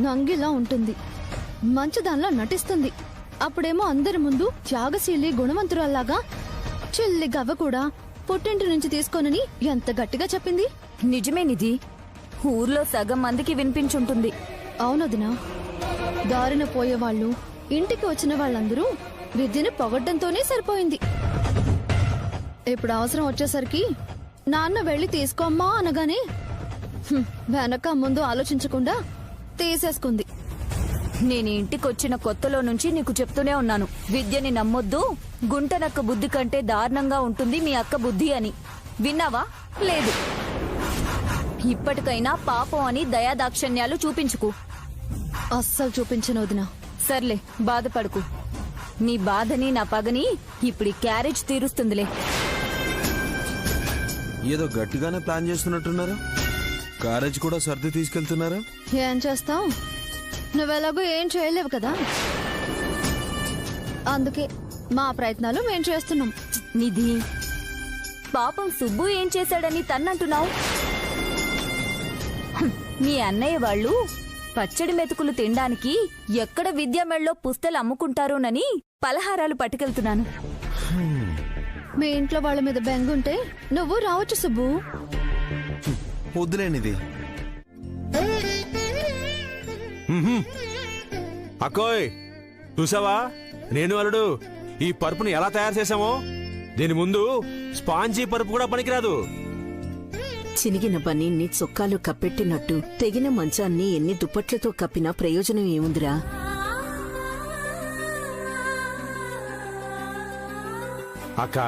నంగిలా ఉంటుంది, మంచిదానిలా నటిస్తుంది. అప్పుడేమో అందరి ముందు త్యాగశీలి గుణవంతురాల్లాగా చెల్లి గవ్వ కూడా పుట్టింటి నుంచి తీసుకోనని ఎంత గట్టిగా చెప్పింది. నిజమే నిధి, ఊర్లో సగం మందికి వినిపించుంటుంది. అవునదినా, దారిన పోయేవాళ్ళు, ఇంటికి వచ్చిన వాళ్ళందరూ విద్యను పొగడ్డంతోనే సరిపోయింది. ఇప్పుడు అవసరం వచ్చేసరికి నాన్న వెళ్లి తీసుకోమ్మా అనగానే వెనక ముందు ఆలోచించకుండా తీసేసుకుంది. నేను ఇంటికొచ్చిన కొత్తలో నుంచి నీకు చెప్తూనే ఉన్నాను, విద్యని నమ్మొద్దు, గుంటనక్క బుద్ధి కంటే దారుణంగా ఉంటుంది మీ అక్క బుద్ధి అని. విన్నావా? లేదు. ఇప్పటికైనా పాపం అని దయాదాక్షణ్యాలు చూపించుకు. అస్సలు చూపించను వదినా. సర్లే, బాధపడుకు. నీ బాధని నా పగని ఇప్పుడు క్యారేజ్ తీరుస్తుందిలే. ఏదో గట్టిగానే ప్లాన్ చేస్తున్నట్టున్నారు. క్యారేజ్ కూడా సర్ది తీసుకెళ్తున్నారా? ఏం చేస్తావు, నువ్వెలాగో ఏం చేయలేవు కదా, అందుకే మా ప్రయత్నాలు మేం చేస్తున్నాం. నిధి, పాపం సుబ్బు ఏం చేశాడని తన్నంటున్నావు? మీ అన్నయ్య వాళ్ళు పచ్చడి మెతుకులు తినడానికి ఎక్కడ విద్యామేళలో పుస్తలు అమ్ముకుంటారోనని పలహారాలు పట్టుకెళ్తున్నాను. మీ ఇంట్లో వాళ్ళ మీద బెంగుంటే నువ్వు రావచ్చు సుబ్బు. వద్దులేనిది. అక్కోయ్, చూసావా నేను అల్లుడు ఈ పరుపుని ఎలా తయారు చేశామో? దీని ముందు స్పాంజీ పరుపు కూడా పనికిరాదు. చినిగిన బనీన్ని చొక్కాలు కప్పెట్టినట్టు తెగిన మంచాన్ని ఎన్ని దుప్పట్లతో కప్పినా ప్రయోజనం ఏముందిరా? అక్క,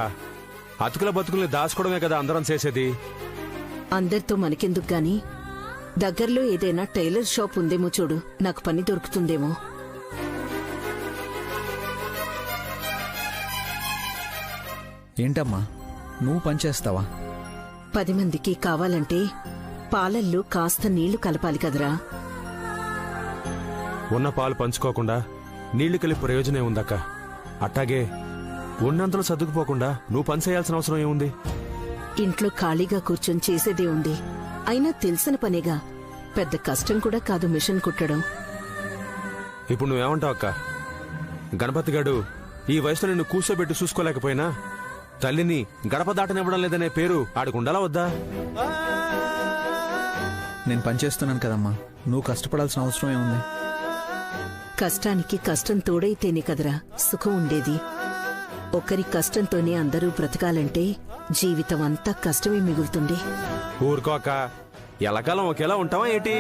అతుకుల బతుకుల్ని దాచుకోవడమే కదా అందరం చేసేది. అందరితో మనకెందుకు గాని, దగ్గర్లో ఏదైనా టైలర్ షాప్ ఉందేమో చూడు, నాకు పని దొరుకుతుందేమో. ఏంటమ్మా, నువ్వు పనిచేస్తావా? 10 మందికి కావాలంటే పాలల్లో కాస్త నీళ్లు కలపాలి కదరా. ఉన్న పాలు పంచుకోకుండా నీళ్లు కలిపి ప్రయోజనం ఉందక్క. అట్టాగే ఉన్నంతలో సర్దుకుపోకుండా నువ్వు పని చేయాల్సిన అవసరం ఏముంది? ఇంట్లో ఖాళీగా కూర్చొని చేసేదే ఉంది. అయినా తెలిసిన పనేగా, పెద్ద కష్టం కూడా కాదు మిషన్ కుట్టడం. ఇప్పుడు నువ్వేమంటావు అక్క? గణపతి గాడు ఈ వయసులో నిన్ను కూర్చోబెట్టి చూసుకోలేకపోయినా తల్లిని గడప దాటనివ్వడం లేదనే పేరు ఆడుకుండాలా వద్దా? నేను పనిచేస్తున్నాను కదమ్మా, నువ్వు కష్టపడాల్సిన అవసరం ఏముంది? కష్టానికి కష్టం తోడైతేనే కదరా సుఖం ఉండేది. ఒకరి కష్టంతోనే అందరూ బ్రతకాలంటే జీవితం అంతా కష్టమే మిగులుతుంది. ఊరుకో అక్క, ఎల్లకాలం ఒకేలా ఉంటావా ఏంటి?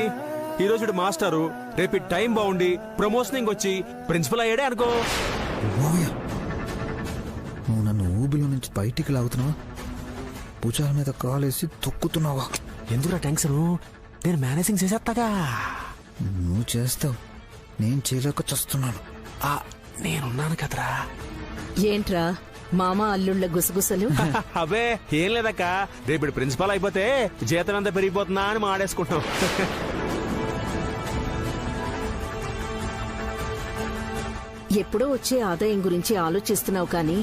ఈ రోజు మాస్టరు, రేపు టైం బాగుండి ప్రమోషనింగ్ వచ్చి ప్రిన్సిపల్ అయ్యాడే అనుకో. నువ్వు నన్ను ఊబిలో నుంచి బయటికి లాగుతున్నావా? భుజాల మీద కాలేసి తొక్కుతున్నావా? ఎందుకురా టెన్షన్? నేను మేనేజింగ్ చేసేస్తాగా. నువ్వు చేస్తావు, నేను చేయలేక చస్తున్నాను. నేనున్నాను కదరా. ఏంట్రా మామ అల్లుళ్ళ గుసగుసలు? అవే ఏం లేదక్క, రేపు ప్రిన్సిపల్ అయిపోతే జీతం ఎంత పెరిగిపోతుందా అని మాడేసుకుంటాం. ఎప్పుడో వచ్చే ఆదాయం గురించి ఆలోచిస్తున్నావు కానీ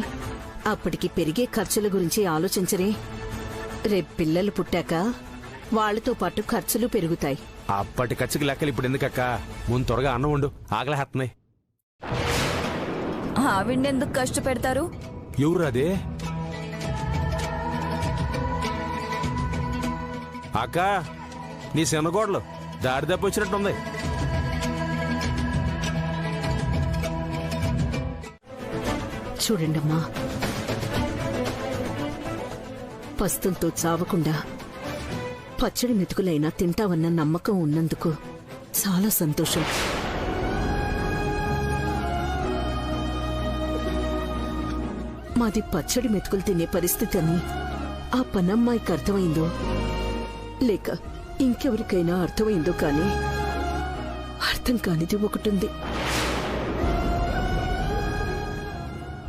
అప్పటికి పెరిగే ఖర్చుల గురించి ఆలోచించరే. రేపు పిల్లలు పుట్టాక వాళ్లతో పాటు ఖర్చులు పెరుగుతాయి. అప్పటి ఖర్చుకి లెక్కలు ఇప్పుడు ఎందుకక్క? ముందు త్వరగా అన్నం వండు, ఆకలిహేస్తున్నాయి. ఆవిడెందుకు కష్టపెడతారు? ఎవరు అదే? అక్క, నీ శనగోడలు దారి దెబ్బ వచ్చినట్టుంది. చూడండమ్మా, పస్తులతో చావకుండా పచ్చడి మెతుకులైనా తింటావన్న నమ్మకం ఉన్నందుకు చాలా సంతోషం. మాది పచ్చడి మెతుకులు తినే పరిస్థితి అని ఆ పనమ్మాయికి అర్థమైందో లేక ఇంకెవరికైనా అర్థమైందో కానీ అర్థం కానిది ఒకటుంది.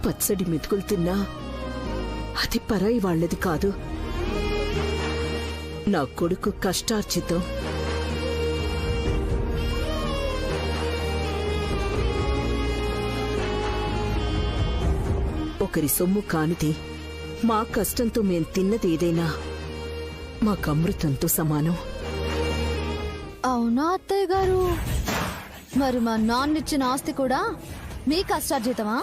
పచ్చడి మెతుకులు తిన్నా అది పరాయి వాళ్లది కాదు, నా కొడుకు కష్టార్జితం. ఒకరి సొమ్ము కానిది. మా కష్టంతో మేం తిన్నది ఏదైనా మాకు అమృతంతో సమానం. అవునా అత్తయ్య గారు? మరి మా నాన్న ఇచ్చిన ఆస్తి కూడా మీ కష్టార్జితమా?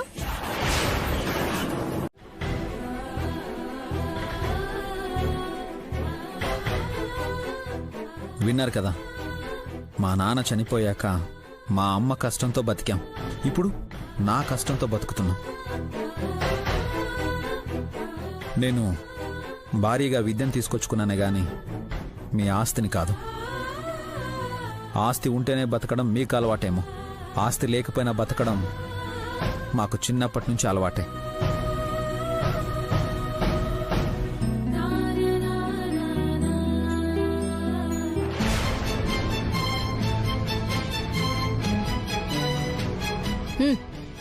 విన్నారు కదా, మా నాన్న చనిపోయాక మా అమ్మ కష్టంతో బతికాం, ఇప్పుడు నా కష్టంతో బతుకుతున్నాం. నేను భారీగా విద్యను తీసుకొచ్చుకున్నానే గాని మీ ఆస్తిని కాదు. ఆస్తి ఉంటేనే బతకడం మీకు అలవాటేమో, ఆస్తి లేకపోయినా బతకడం మాకు చిన్నప్పటి నుంచి అలవాటే.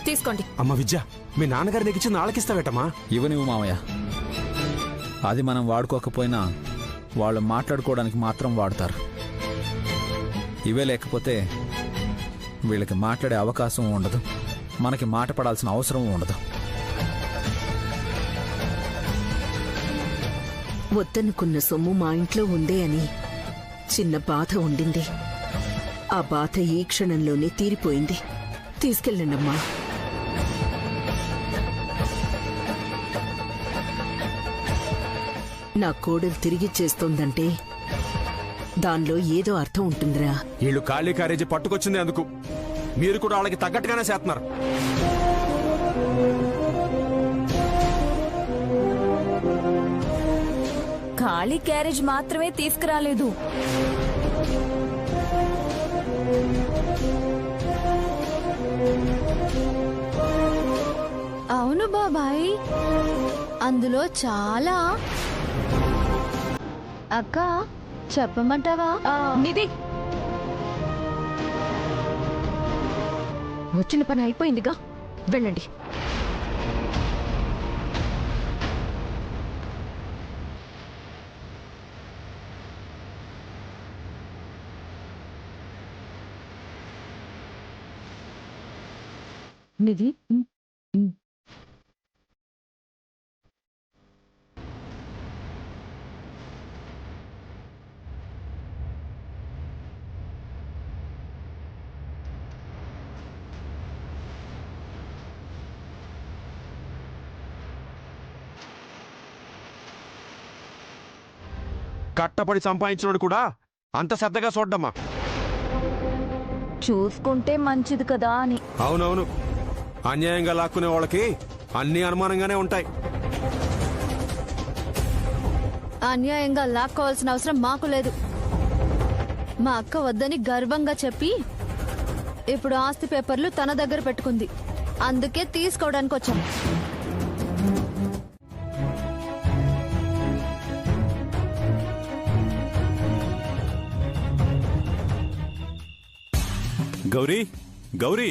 తీసుకోండి. అమ్మ విద్య, మీ నాన్నగారి నీకు ఇచ్చింది ఆలకిస్తావేటమ్మా? ఇవ్వనివ్వు మామయ్య, అది మనం వాడుకోకపోయినా వాళ్ళు మాట్లాడుకోవడానికి మాత్రం వాడతారు. ఇవే లేకపోతే వీళ్ళకి మాట్లాడే అవకాశం ఉండదు, మనకి మాట పడాల్సిన అవసరం ఉండదు. వద్దనుకున్న సొమ్ము మా ఇంట్లో ఉందే అని చిన్న బాధ ఉండింది. ఆ బాధ ఈ క్షణంలోనే తీరిపోయింది. తీసుకెళ్ళండమ్మా. నా కోడలు తిరిగిచ్చేస్తోందంటే దానిలో ఏదో అర్థం ఉంటుందిరా. వీళ్ళు ఖాళీ క్యారేజీ పట్టుకొచ్చింది అందుకు, మీరు కూడా వాళ్ళకి తగ్గట్టుగానే చేస్తున్నారు. ఖాళీ క్యారేజ్ మాత్రమే తీసుకురాలేదు. అవును బాబాయ్, అందులో చాలా. అక్క చెప్పమంటావా? నిధి, వచ్చిన పని అయిపోయిందిగా, వెళ్ళండి. నిధి, కట్టపడి సంపాదించినోడు కూడా అంత శ్రద్ధగా చూడమ్మా. చూసుకుంటే మంచిది కదా అని. అవునవును, అన్యాయంగా లాక్కునే వాళ్ళకి అన్ని అనుమానంగానే ఉంటాయి. అన్యాయంగా లాక్కోవాల్సిన అవసరం మాకు లేదు. మా అక్క వద్దని గర్వంగా చెప్పి ఇప్పుడు ఆస్తి పేపర్లు తన దగ్గర పెట్టుకుంది, అందుకే తీసుకోవడానికి వచ్చాం. గౌరీ, గౌరీ,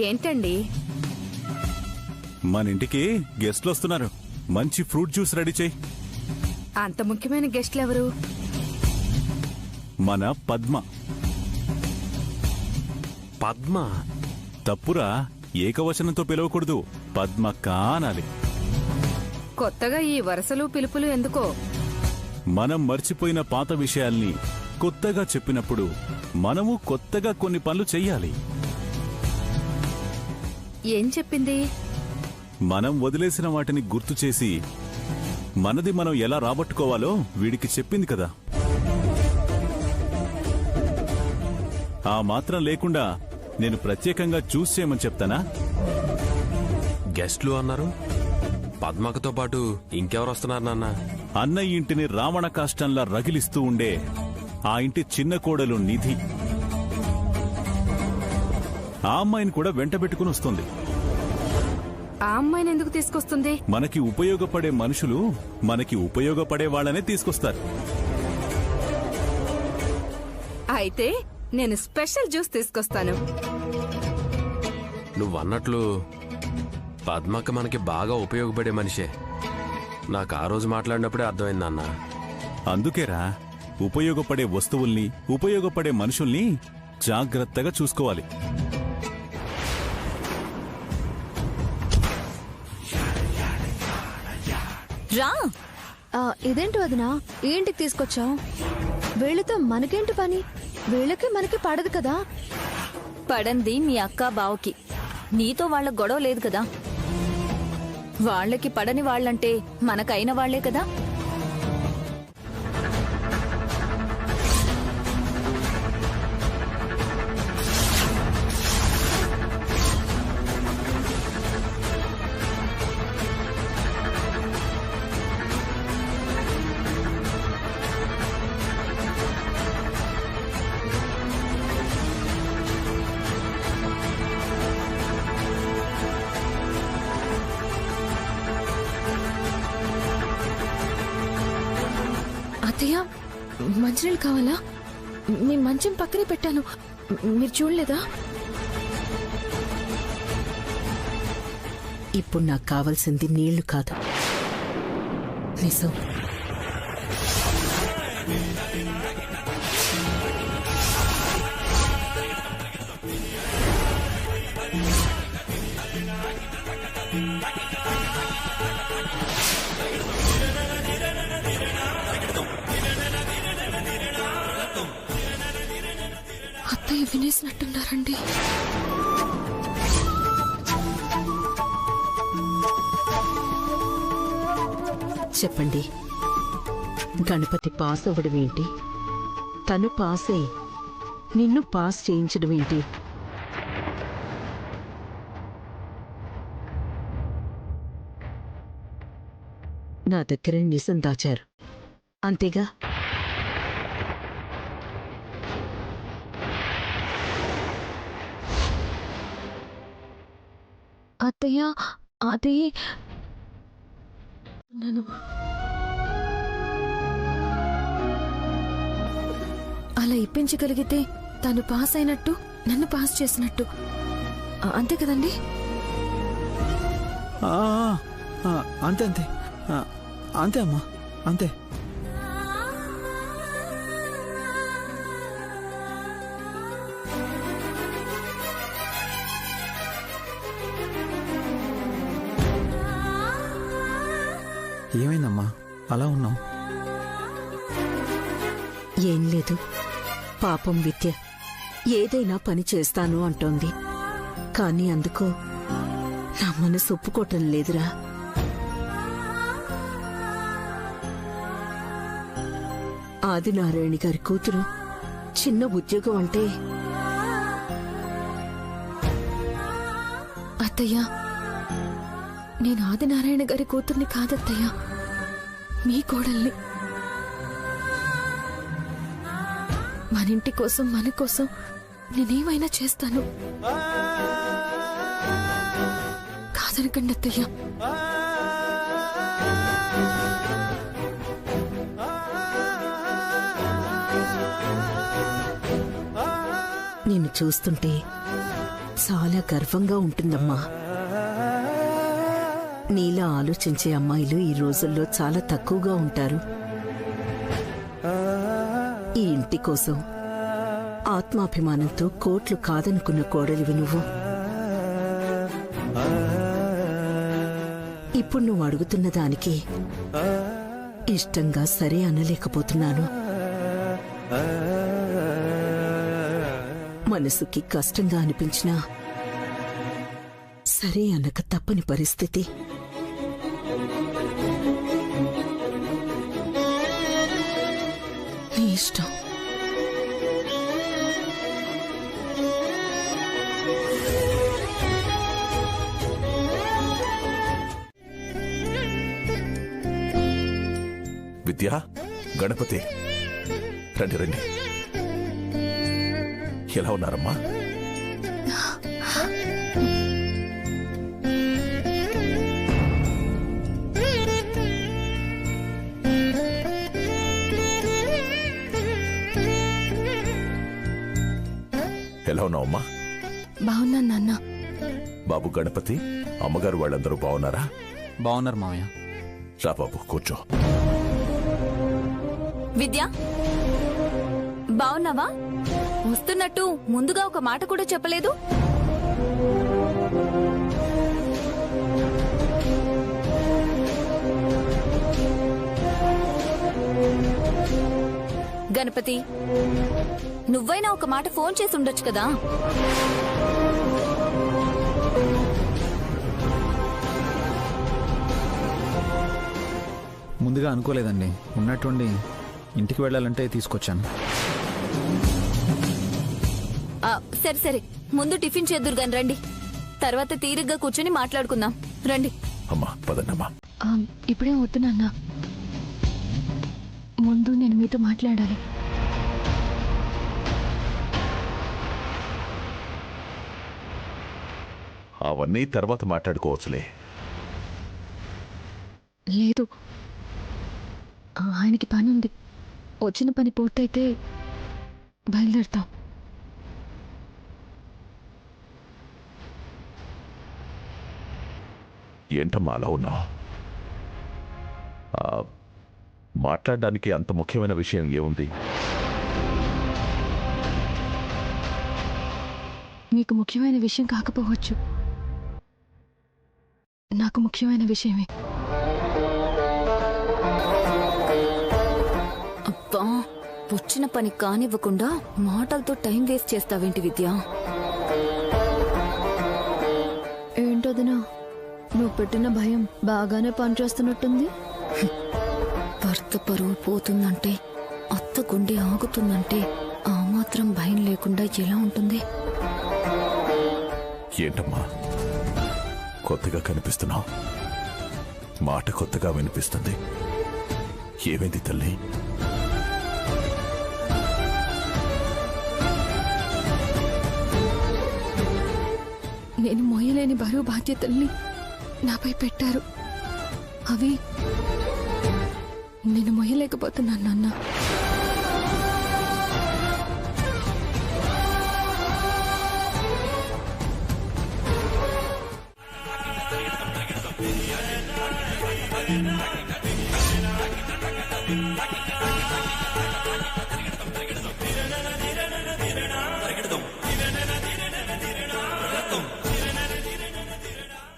ఏంటండి? మన ఇంటికి గెస్ట్లు వస్తున్నారు. మంచి ఫ్రూట్ జ్యూస్ రెడీ చేయి. అంత ముఖ్యమైన గెస్ట్లు ఎవరు? మన పద్మ. పద్మ? తప్పురా, ఏకవచనంతో పిలవకూడదు, పద్మక్క అనాలి. కొత్తగా ఈ వరసలు పిలుపులు ఎందుకో? మనం మర్చిపోయిన పాత విషయాల్ని కొత్తగా చెప్పినప్పుడు మనము కొత్తగా కొన్ని పనులు చెయ్యాలి. ఏం చెప్పింది? మనం వదిలేసిన వాటిని గుర్తు చేసి మనది మనం ఎలా రాబట్టుకోవాలో వీడికి చెప్పింది కదా. ఆ మాత్రం లేకుండా నేను ప్రత్యేకంగా చూస్ చేయమని చెప్తానా? గెస్ట్లు అన్నారు, పద్మకతో పాటు ఇంకెవరు వస్తున్నారు నాన్న? అన్నయ్య ఇంటిని రావణ కాష్టంలా రగిలిస్తూ ఉండే ఆ ఇంటి చిన్న కోడలు నిధి. ఆ అమ్మాయిని కూడా వెంటబెట్టుకుని వస్తుంది. ఆ అమ్మాయిని ఎందుకు తీసుకొస్తుంది? మనకి ఉపయోగపడే మనుషులు మనకి ఉపయోగపడే వాళ్ళనే తీసుకొస్తారు. అయితే నేను స్పెషల్ జ్యూస్ తీసుకొస్తాను. నువ్వన్నట్లు పద్మక్క మనకి బాగా ఉపయోగపడే మనిషే. నాకు ఆ రోజు మాట్లాడినప్పుడే అర్థమైంది నాన్న. అందుకేరా, ఉపయోగపడే వస్తువుల్ని, ఉపయోగపడే మనుషుల్ని జాగ్రత్తగా చూసుకోవాలి. రా. ఇదేంటి వదినా, ఏంటికి తీసుకొచ్చావు? వీళ్ళతో మనకేంటి పని? వీళ్ళకి మనకి పడదు కదా. పడంది మీ అక్క బావకి. నీతో వాళ్ళ గొడవ లేదు కదా. వాళ్ళకి పడని వాళ్ళంటే మనకైన వాళ్లే కదా. అత్తయ్య, మంచినీళ్ళు కావాలా? మీ మంచం పక్కనే పెట్టాను, మీరు చూడలేదా? ఇప్పుడు నాకు కావాల్సింది నీళ్లు కాదు, నిజం. అత్తయ్య వినేసినట్టున్నారండి. చెప్పండి, గణపతి పాస్ అవ్వడం ఏంటి? తను పాస్ అయి నిన్ను పాస్ చేయించడం ఏంటి? నా దగ్గర నిజం దాచారు, అంతేగా? అత్తయ్య, అది నన్ను అలా ఇప్పించగలిగితే తను పాస్ అయినట్టు, నన్ను పాస్ చేసినట్టు, అంతే కదండి? ఆ, ఆ, అంతే అంతే. ఆ, అంతే అమ్మా, అంతే. ఏమైందమ్మా అలా ఉన్నావు? ఏం లేదు, పాపం విద్య ఏదైనా పని చేస్తాను అంటోంది, కానీ అందుకు నా మనసు ఒప్పుకోవటం లేదురా. ఆదినారాయణ గారి కూతురు చిన్న ఉద్యోగం అంటే అత్తయ్య, నేను ఆదినారాయణ గారి కూతుర్ని కాదత్తయ్య, మీ కోడల్ని. మన ఇంటి కోసం, మన కోసం నేనేమైనా చేస్తాను, కాదనకండి అత్తయ్య. నిన్ను చూస్తుంటే చాలా గర్వంగా ఉంటుందమ్మా. నీలా ఆలోచించే అమ్మాయిలు ఈ రోజుల్లో చాలా తక్కువగా ఉంటారు. ఈ ఇంటి కోసం ఆత్మాభిమానంతో కోట్లు కాదనుకున్న కోడలివి నువ్వు. ఇప్పుడు నువ్వు అడుగుతున్న దానికి ఇష్టంగా సరే అనలేకపోతున్నాను. మనసుకి కష్టంగా అనిపించినా సరే అనక తప్పని పరిస్థితి. నీ ఇష్టం. విద్యా, గణపతి, రండి రండి. ఎలా ఉన్నారమ్మా? ఎలా ఉన్నావమ్మా? బాగున్నాను నాన్న. బాబు గణపతి, అమ్మగారు వాళ్ళందరూ బాగున్నారా? బాగున్నారు మావయ్య. రా బాబు, కూర్చో. విద్య, బావున్నావా? వస్తున్నట్టు ముందుగా ఒక మాట కూడా చెప్పలేదు. గణపతి గణపతి, నువ్వైనా ఒక మాట ఫోన్ చేసి ఉండొచ్చు కదా. ముందుగా అనుకోలేదండి. ఉన్నట్టుండి ఇంటికి వెళ్ళాలంటే తీసుకొచ్చాను. సరే సరే, ముందు టిఫిన్ చేద్దురు గాని రండి. తర్వాత తీరిగ్గా కూర్చొని మాట్లాడుకుందాం రండి. అమ్మా పదన్నమ్మా. ఇప్పుడే వద్దు నాన్న, ముందు నేను మీతో మాట్లాడాలి. అవన్నీ తర్వాత మాట్లాడుకోవచ్చులే. లేదు, ఆయనకి పని ఉంది. వచ్చిన పని పూర్తయితే బయలుదేరుతాం. ఏంటమ్మా అలా ఉన్నావు? మాట్లాడడానికి అంత ముఖ్యమైన విషయం ఏముంది? మీకు ముఖ్యమైన విషయం కాకపోవచ్చు, నాకు ముఖ్యమైన విషయమే. అబ్బా, వచ్చిన పని కానివ్వకుండా మాటలతో టైం వేస్ట్ చేస్తావేంటి విద్య? ఏంటోదినా, నువ్వు పెట్టిన భయం బాగానే పనిచేస్తున్నట్టుంది. భర్త పరువు పోతుందంటే, అత్త గుండె ఆగుతుందంటే ఆ మాత్రం భయం లేకుండా ఎలా ఉంటుంది? ఏంటమ్మా కొత్తగా కనిపిస్తున్నావు? మాట కొత్తగా వినిపిస్తుంది. ఏమైంది తల్లి? నేను మోయలేని బరువు బాధ్యతల్ని నాపై పెట్టారు. అవి నేను మోయలేకపోతున్నాను నాన్న.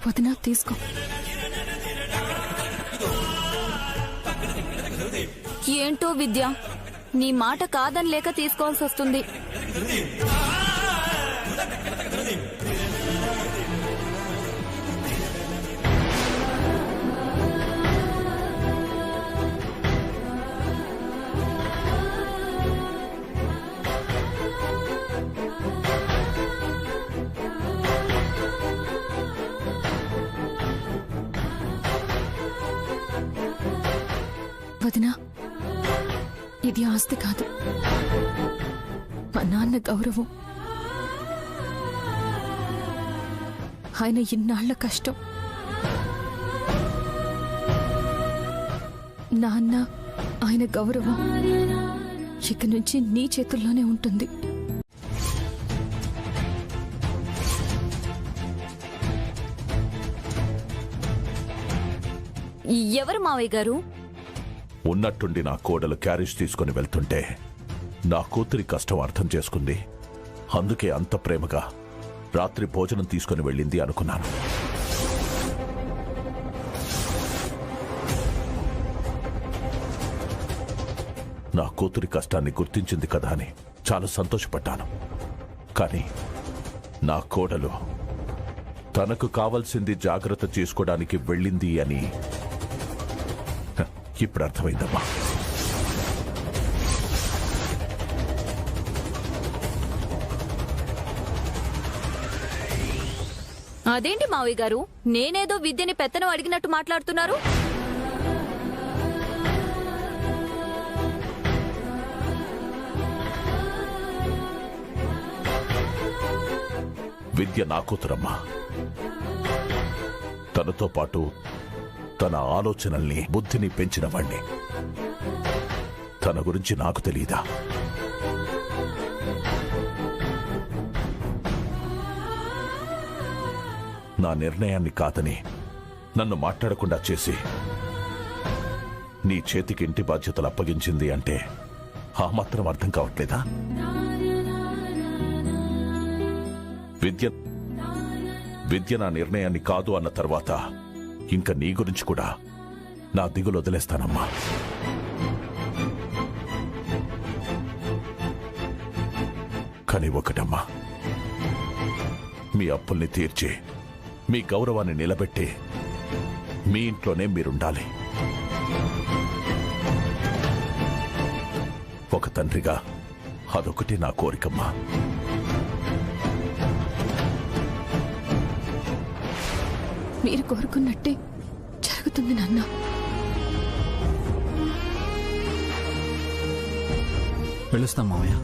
వదినా, తీసుకో. ఏంటో విద్య, నీ మాట కాదని లేక తీసుకోవాల్సి వస్తుంది. వదినా, ఇది ఆస్తి కాదు, మా నాన్న గౌరవం. ఆయన ఇన్నాళ్ల కష్టం. నాన్న, ఆయన గౌరవం ఇక నుంచి నీ చేతుల్లోనే ఉంటుంది. ఎవరు మావయ్య గారు? ఉన్నట్టుండి నా కోడలు క్యారేజ్ తీసుకుని వెళ్తుంటే నా కూతురి కష్టం అర్థం చేసుకుంది. అందుకే అంత ప్రేమగా రాత్రి భోజనం తీసుకుని వెళ్ళింది అనుకున్నాను. నా కూతురి కష్టాన్ని గుర్తించింది కదా అని చాలా సంతోషపడ్డాను. కానీ నా కోడలు తనకు కావలసింది జాగ్రత్త చేసుకోవడానికి వెళ్ళింది అని ఇప్పుడు అర్థమైందమ్మా. అదేంటి మావయ్య గారు, నేనేదో విద్యని పెత్తనం అడిగినట్టు మాట్లాడుతున్నారు? విద్య నా కూతురమ్మా. తనతో పాటు తన ఆలోచనల్ని బుద్ధిని పెంచిన వాణ్ణి. తన గురించి నాకు తెలీదా? నా నిర్ణయాన్ని కాదని నన్ను మాట్లాడకుండా చేసి నీ చేతికి ఇంటి బాధ్యతలు అప్పగించింది అంటే ఆ మాత్రం అర్థం కావట్లేదా? విద్య నా నిర్ణయాన్ని కాదు అన్న తర్వాత ఇంకా నీ గురించి కూడా నా దిగులు వదిలేస్తానమ్మా. కానీ ఒకటమ్మా, మీ అప్పుల్ని తీర్చి మీ గౌరవాన్ని నిలబెట్టి మీ ఇంట్లోనే మీరుండాలి. ఒక తండ్రిగా అదొకటి నా కోరికమ్మా. మీరు కోరుకున్నట్టే జరుగుతుంది నాన్న. పిలుస్తాం మామయ్య.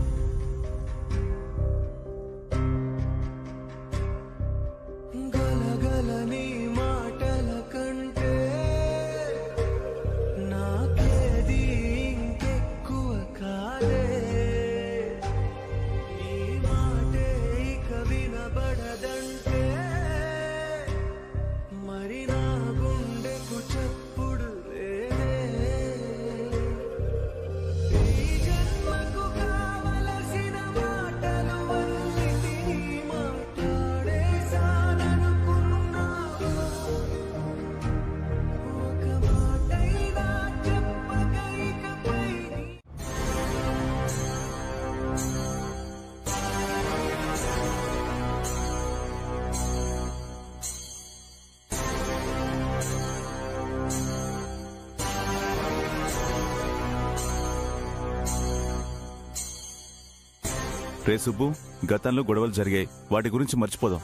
రే సుబ్బు, గతంలో గొడవలు జరిగాయి, వాటి గురించి మర్చిపోదాం.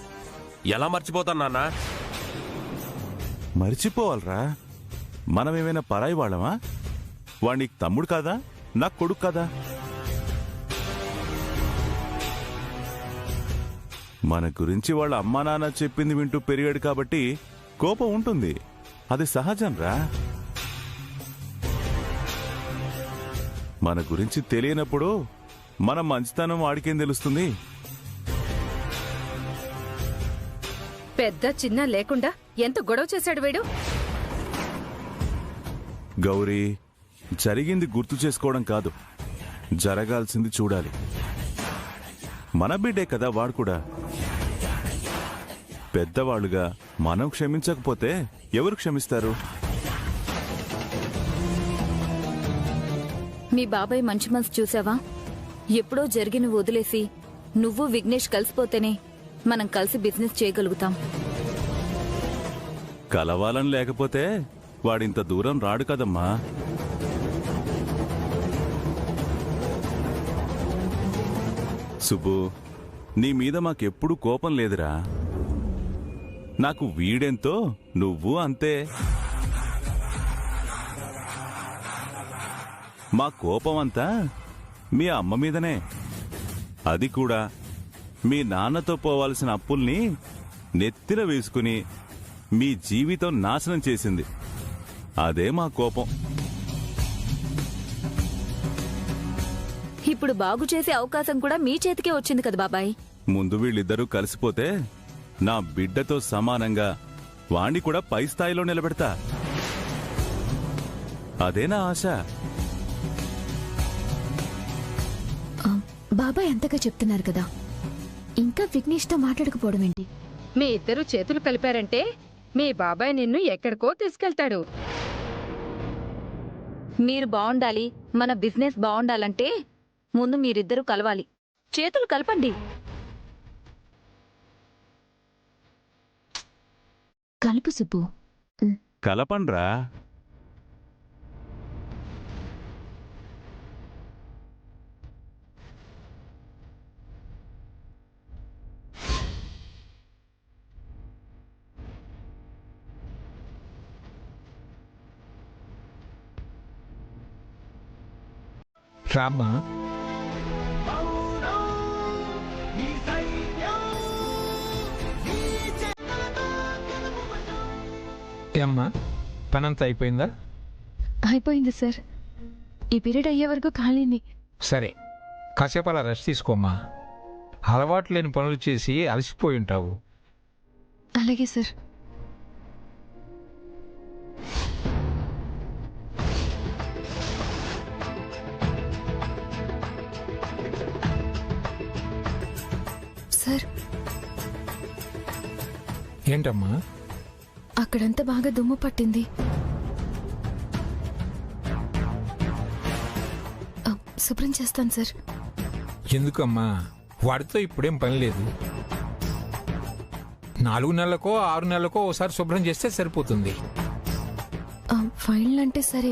ఎలా మర్చిపోతాను నాన్న? మర్చిపోవాలరా? మనమేమైనా పరాయి వాళ్ళమా? వాడు నీకు తమ్ముడు కాదా, నాకు కొడుకు కాదా? మన గురించి వాళ్ళ అమ్మా నాన్న చెప్పింది వింటూ పెరిగాడు కాబట్టి కోపం ఉంటుంది, అది సహజం రా. మన గురించి తెలియనప్పుడు మన మంచితనం వాడికేం తెలుస్తుంది? పెద్ద చిన్న లేకుండా ఎంత గొడవ చేశాడు వీడు. గౌరీ, జరిగింది గుర్తు చేసుకోవడం కాదు, జరగాల్సింది చూడాలి. మన బిడ్డే కదా వాడు కూడా. పెద్దవాళ్ళుగా మనం క్షమించకపోతే ఎవరు క్షమిస్తారు? మీ బాబాయ్ మంచి మనసు చూసావా? ఎప్పుడో జరిగిన వదిలేసి నువ్వు విఘ్నేష్ కలిసిపోతేనే మనం కలిసి బిజినెస్ చేయగలుగుతాం. కలవాలని లేకపోతే వాడింత దూరం రాడు కదమ్మా. సుబ్బు, నీ మీద మాకెప్పుడు కోపం లేదురా. నాకు వీడెంతో నువ్వు అంతే. మా కోపమంతా మీ అమ్మ మీదనే. అది కూడా మీ నాన్నతో పోవాల్సిన అప్పుల్ని నెత్తిన వేసుకుని మీ జీవితం నాశనం చేసింది. అదే మా కోపం. ఇప్పుడు బాగు చేసే అవకాశం కూడా మీ చేతికే వచ్చింది కదా బాబాయ్. ముందు వీళ్ళిద్దరూ కలిసిపోతే నా బిడ్డతో సమానంగా వాణ్ణి కూడా పై స్థాయిలో నిలబెడతా. అదే నా ఆశ. బాబాయ్ అంతగా చెప్తున్నారు కదా, ఇంకా విఘ్నేష్ తో మాట్లాడకపోవడం ఏంటి? మీ ఇద్దరు చేతులు కలిపారంటే మీ బాబాయ్ నిన్ను ఎక్కడికో తీసుకెళ్తాడు. మీరు బాగుండాలి, మన బిజినెస్ బాగుండాలంటే ముందు మీరిద్దరూ కలవాలి. చేతులు కలపండి. కలుపు సుబ్బు. కలపండ్రా. రామ్మా. ఏమ్మా, పనంతా అయిపోయిందా? అయిపోయింది సార్. ఈ పీరియడ్ అయ్యే వరకు ఖాళీని. సరే, కాసేపు అలా రెస్ట్ తీసుకోమ్మా. అలవాటు లేని పనులు చేసి అలసిపోయి ఉంటావు. అలాగే సార్. సార్, ఏంటమ్మా? అక్కడంతా బాగా దుమ్ము పట్టింది. శుభ్రం చేస్తాను సార్. ఎందుకమ్మా? వాడితో ఇప్పుడేం పని లేదు. 4 నెలలకో 6 నెలలకో ఓసారి శుభ్రం చేస్తే సరిపోతుంది. ఫైల్ అంటే సరే,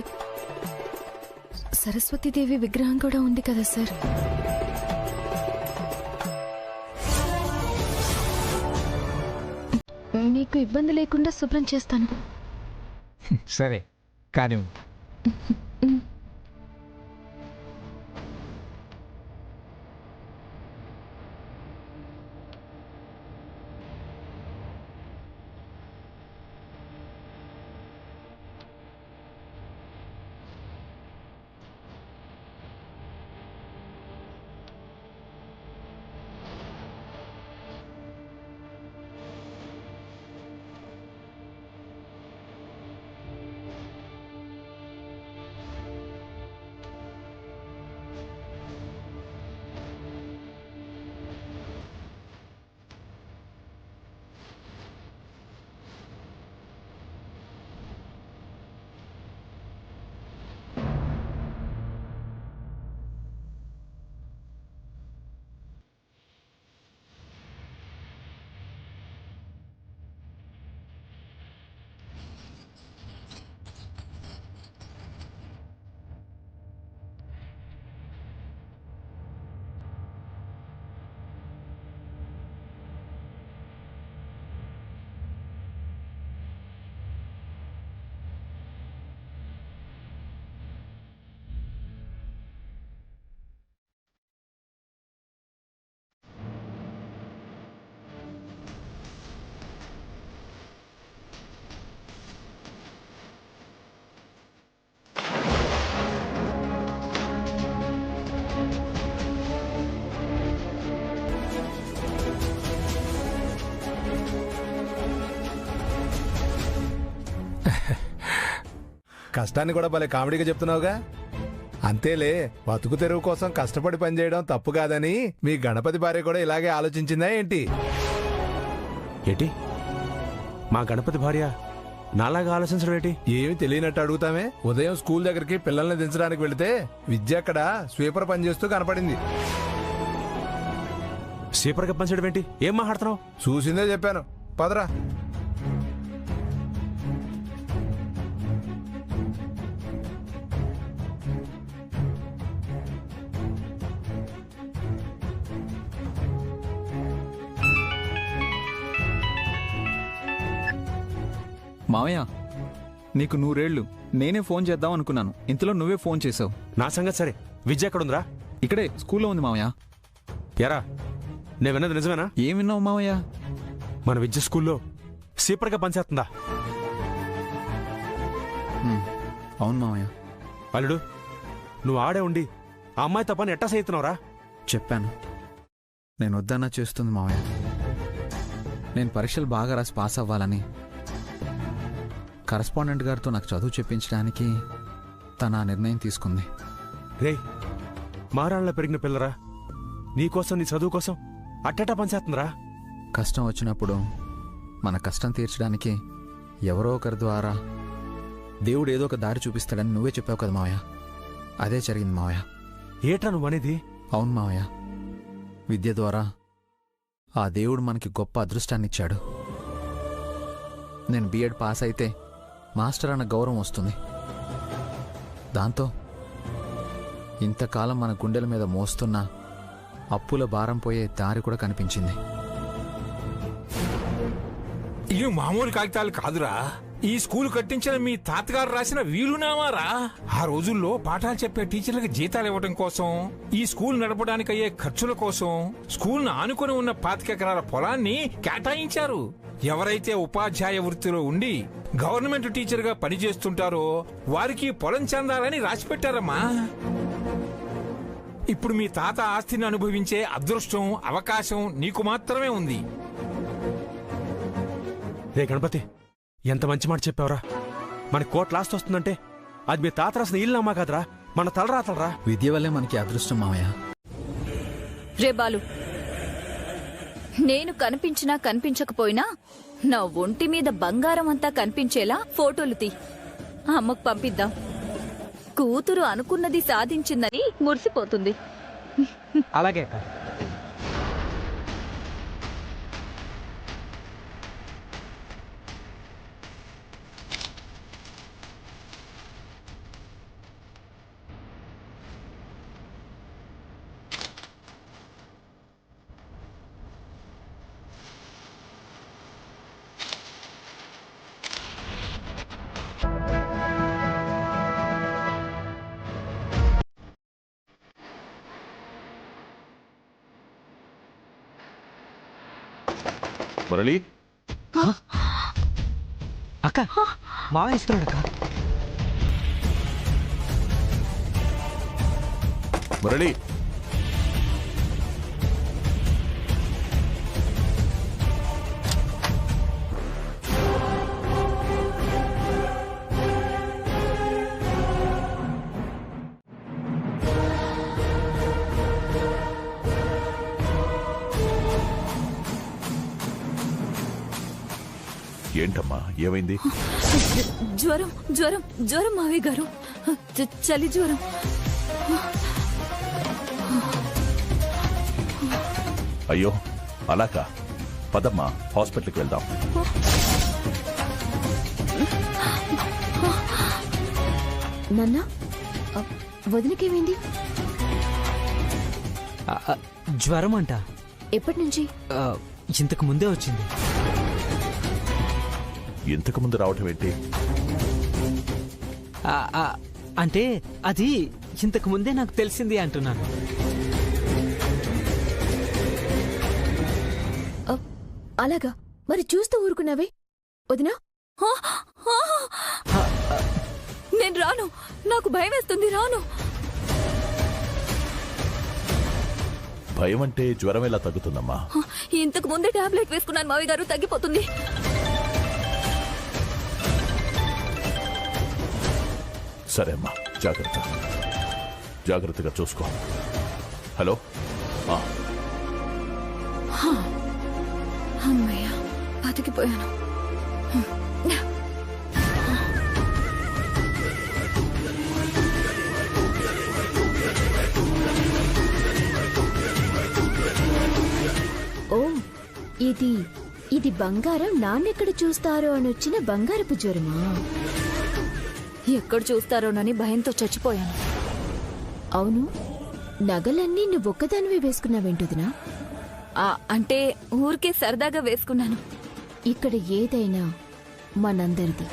సరస్వతీదేవి విగ్రహం కూడా ఉంది కదా సార్. మీకు ఇబ్బంది లేకుండా శుభ్రం చేస్తాను. సరే కానీ కష్టాన్ని కూడా భలే కామెడీగా చెప్తున్నావుగా. అంతేలే, బతుకు తెరువు కోసం కష్టపడి పనిచేయడం తప్పు కాదని మీ గణపతి భార్య కూడా ఇలాగే ఆలోచించిందా ఏంటి? ఏంటి మా గణపతి భార్య నాలాగా ఆలోచించడం ఏంటి? ఏమి తెలియనట్టు అడుగుతామే. ఉదయం స్కూల్ దగ్గరికి పిల్లల్ని దించడానికి వెళితే విద్య అక్కడ స్వీపర్ పనిచేస్తూ కనపడింది. సీపర్గా పనిచేయడం ఏంటి? ఏం మాట్లాడుతున్నావు? చూసిందే చెప్పాను, పదరా. మావయ్య, నీకు 100 ఏళ్ళు. నేనే ఫోన్ చేద్దాం అనుకున్నాను, ఇంతలో నువ్వే ఫోన్ చేసావు. నా సంగతి సరే, విద్య ఎక్కడుందిరా? ఇక్కడే స్కూల్లో ఉంది మావయ్య. ఎరా, నేను విన్నది నిజమేనా? ఏం విన్నావు మావయ్య? మన విద్య స్కూల్లో సీపర్గా పనిచేస్తుందా? అవును మావయ్య. అల్లుడు, నువ్వు ఆడే ఉండి ఆ అమ్మాయితో పని ఎట్టా చేస్తున్నావురా? చెప్పాను, నేను వద్దన్నా చేస్తుంది మావయ్య. నేను పరీక్షలు బాగా రాసి పాస్ అవ్వాలని కరస్పాండెంట్ గారితో నాకు చదువు చెప్పించడానికి తన నిర్ణయం తీసుకుంది. రే, మారాళ్ళ పెరిగిన పిల్లరా, నీకోసం నీ చదువు కోసం అట్టటా పనిచేస్తుందిరా. కష్టం వచ్చినప్పుడు మన కష్టం తీర్చడానికి ఎవరో ఒకరి ద్వారా దేవుడు ఏదో ఒక దారి చూపిస్తాడని నువ్వే చెప్పావు కదా మావయ్య. అదే జరిగింది మావయ్య. ఏట్రా నువ్వు అనేది? అవును మావయ్య, విద్య ద్వారా ఆ దేవుడు మనకి గొప్ప అదృష్టాన్ని ఇచ్చాడు. నేను బిఎడ్ పాస్ అయితే మాస్టర్ అన్న గౌరవం వస్తుంది. దాంతో ఇంతకాలం మన గుండెల మీద మోస్తున్న అప్పుల భారం పోయే దారి కూడా కనిపించింది. ఇవి మామూలు కాగితాలు కాదురా. ఈ స్కూల్ కట్టించిన మీ తాతగారు రాసిన వీలునామారా. ఆ రోజుల్లో పాఠాలు చెప్పే టీచర్లకు జీతాలు ఇవ్వడం కోసం, ఈ స్కూల్ నడపడానికి అయ్యే ఖర్చుల కోసం స్కూల్ను ఆనుకుని ఉన్న 25 ఎకరాల పొలాన్ని కేటాయించారు. ఎవరైతే ఉపాధ్యాయ వృత్తిలో ఉండి గవర్నమెంట్ టీచర్ గా పనిచేస్తుంటారో వారికి పొలం చెందాలని రాసిపెట్టారమ్మా. ఇప్పుడు మీ తాత ఆస్తిని అనుభవించే అదృష్టం, అవకాశం నీకు మాత్రమే ఉంది. రే గణపతి, ఎంత మంచి మాట చెప్పావురా. మన కోట్ల ఆస్తి వస్తుందంటే అది మీ తాత రాసిన ఇల్లమ్మా కాదురా, మన తలరాతలరా. విద్య వల్లే మనకి అదృష్టం మావయ్య. రే బాలు, నేను కనిపించినా కనిపించకపోయినా నా ఒంటి మీద బంగారం అంతా కనిపించేలా ఫోటోలు తీ, అమ్మకు పంపిద్దాం. కూతురు అనుకున్నది సాధించిందని మురిసిపోతుంది. అలాగే. మురళి అక్క మావయ్య ఇస్తున్నాడు అక్క. మురళి ఏంటమ్మా ఏమైంది? జ్వరం జ్వరం జ్వరం మావయ్య గారు, చలి జ్వరం. అయ్యో అలాగా, పదమ్మా హాస్పిటల్కి వెళ్దాం. నాన్న, వదినకేమైంది? జ్వరం అంట. ఎప్పటి నుంచి? ఇంతకు ముందే వచ్చింది. ఇంతకు ముందు రావటం ఏంటి? అంటే అది ఇంతకు ముందే నాకు తెలిసింది అంటున్నాను. అలాగా, మరి చూస్తూ ఊరుకున్నావే వదినా? నేను రాను, నాకు భయం వేస్తుంది, రాను. భయం అంటే జ్వరం ఎలా తగ్గుతుందమ్మా? ఇంతకు ముందే టాబ్లెట్ వేసుకున్నాను మావయ్య గారు, తగ్గిపోతుంది. సరే అమ్మా, జాగ్రత్తగా చూసుకో. హలో, అమ్మయ్య, బతికిపోయాను. ఓ, ఇది బంగారం నాన్నెక్కడ చూస్తారో అని వచ్చిన బంగారపు జ్వరమా? ఎక్కడ చూస్తారోనని భయంతో చచ్చిపోయాను. అవును, నగలన్నీ నువ్వొక్కదానివే వేసుకున్నావేంటుదినా? అంటే ఊరికే సరదాగా వేసుకున్నాను. ఇక్కడ ఏదైనా మనందరిది.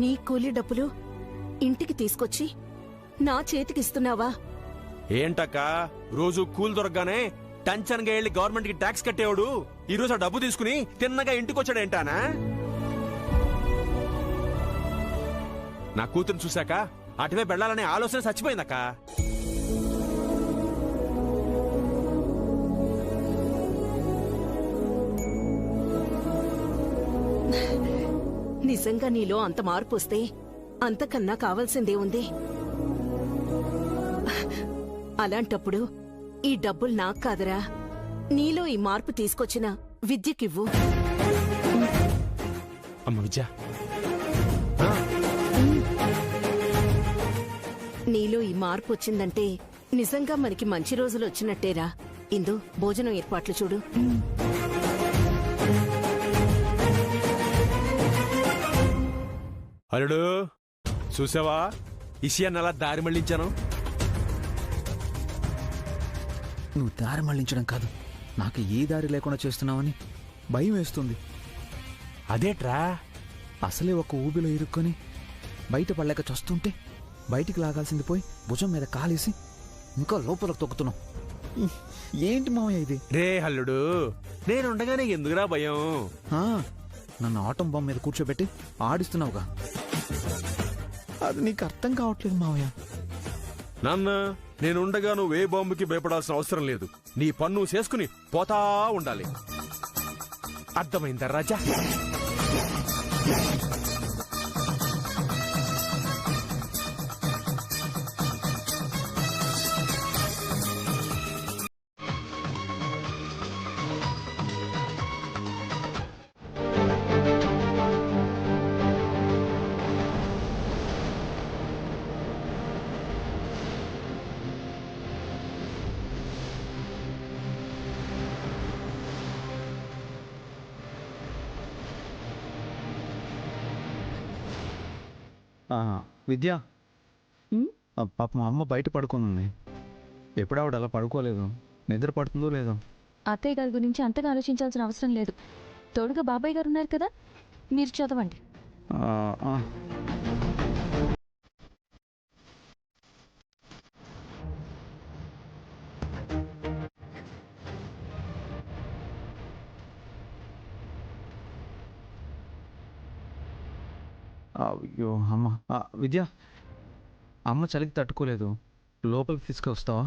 నీ కూలి డబ్బులు ఇంటికి తీసుకొచ్చి నా చేతికిస్తున్నావా? ఏంటక్క రోజు కూల్ దొరకగానే టెన్షన్ గా వెళ్ళి గవర్నమెంట్ కి ట్యాక్స్ కట్టేవాడు ఈ రోజు ఆ డబ్బు తీసుకుని తిన్నగా ఇంటికి వచ్చాడేంటానా? నా కూతురు చూశాక అటువే వెళ్ళాలనే ఆలోచన చచ్చిపోయిందక్క. నిజంగా నీలో అంత మార్పు వస్తే అంతకన్నా కావాల్సిందే ఉంది. అలాంటప్పుడు ఈ డబ్బులు నాకు కాదురా, నీలో ఈ మార్పు తీసుకొచ్చిన విద్యకివ్వు. అమ్మ విద్య, నీలో ఈ మార్పు వచ్చిందంటే నిజంగా మనకి మంచి రోజులు వచ్చినట్టేరా. ఇందు, భోజనం ఏర్పాట్లు చూడు. అల్లుడు చూసావా ఇషియాన్ని అలా దారి మళ్లించాను? నువ్వు దారి మళ్లించడం కాదు, నాకు ఏ దారి లేకుండా చేస్తున్నావని భయం వేస్తుంది. అదేట్రా? అసలే ఒక ఊబిలో ఇరుక్కొని బయట పడలేక చస్తుంటే బయటికి లాగాల్సింది పోయి భుజం మీద కాలేసి ఇంకా లోపలకు తొక్కుతున్నావు. ఏంటి మావయ్య ఇది? రే అల్లుడు, నేనుండగానే ఎందుకురా భయం? నన్ను ఆటం బాంబు మీద కూర్చోబెట్టి ఆడిస్తున్నావుగా, అది నీకు అర్థం కావట్లేదు మావయ్య. నాన్న, నేనుండగా నువ్వు ఏ బాంబుకి భయపడాల్సిన అవసరం లేదు. నీ పన్ను చేసుకుని పోతా ఉండాలి. అర్థమైందా రాజా? విద్య, పాప మా అమ్మ బయట పడుకుంది. ఎప్పుడు ఆవిడ అలా పడుకోలేదు, నిద్ర పడుతుందో లేదో. అత్తయ్య గారి గురించి అంతగా ఆలోచించాల్సిన అవసరం లేదు. తోడుగా బాబాయ్ గారు ఉన్నారు కదా, మీరు చదవండి. అయ్యో అమ్మ విద్య, అమ్మ చలికి తట్టుకోలేదు, లోపలికి తీసుకొస్తావా?